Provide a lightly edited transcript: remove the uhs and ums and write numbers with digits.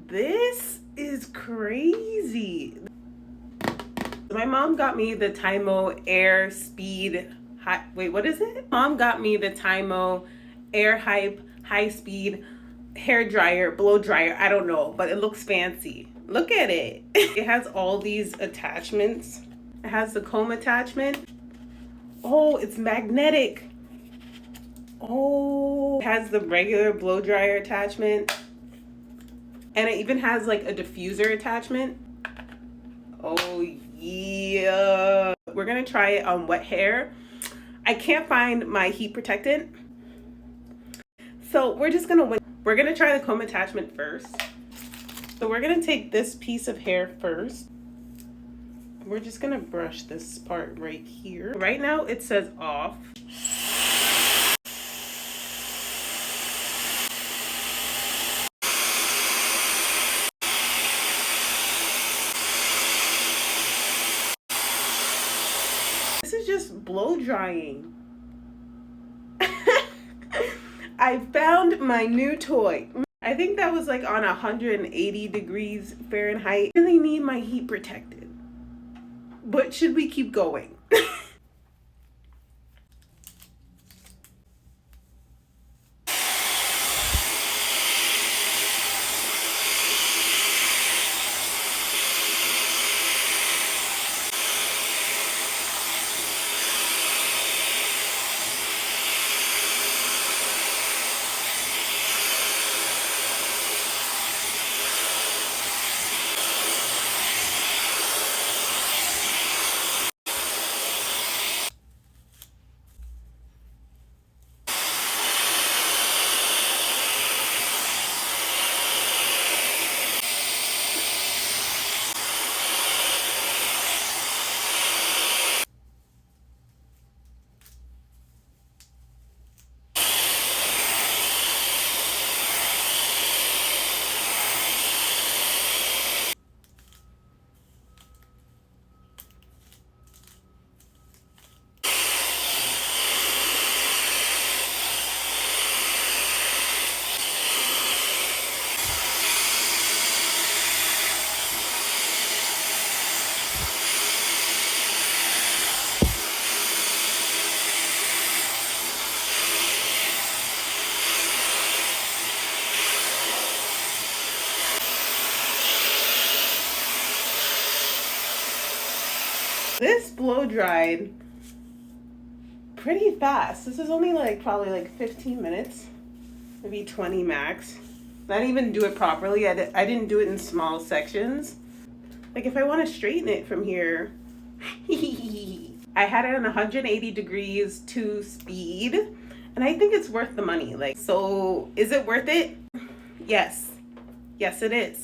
This is crazy. My mom got me the Tymo Air Speed high, wait, what is it? Mom got me the Tymo Airhype high speed hair dryer, blow dryer. I don't know, but it looks fancy. Look at it. It has all these attachments. It has the comb attachment. Oh, it's magnetic. Oh, it has the regular blow dryer attachment. And it even has like a diffuser attachment. Oh yeah. We're gonna try it on wet hair. I can't find my heat protectant. So we're gonna try the comb attachment first. So we're gonna take this piece of hair first. We're just gonna brush this part right here. Right now it says off. This is just blow drying. I found my new toy. I think that was like on 180 degrees Fahrenheit. I really need my heat protected. But should we keep going? This blow dried pretty fast. This is only like probably like 15 minutes, maybe 20 max. I didn't even do it properly. I didn't do it in small sections. Like if I want to straighten it from here, I had it on 180 degrees 2 speed, and I think it's worth the money. Like, so is it worth it? Yes. Yes, it is.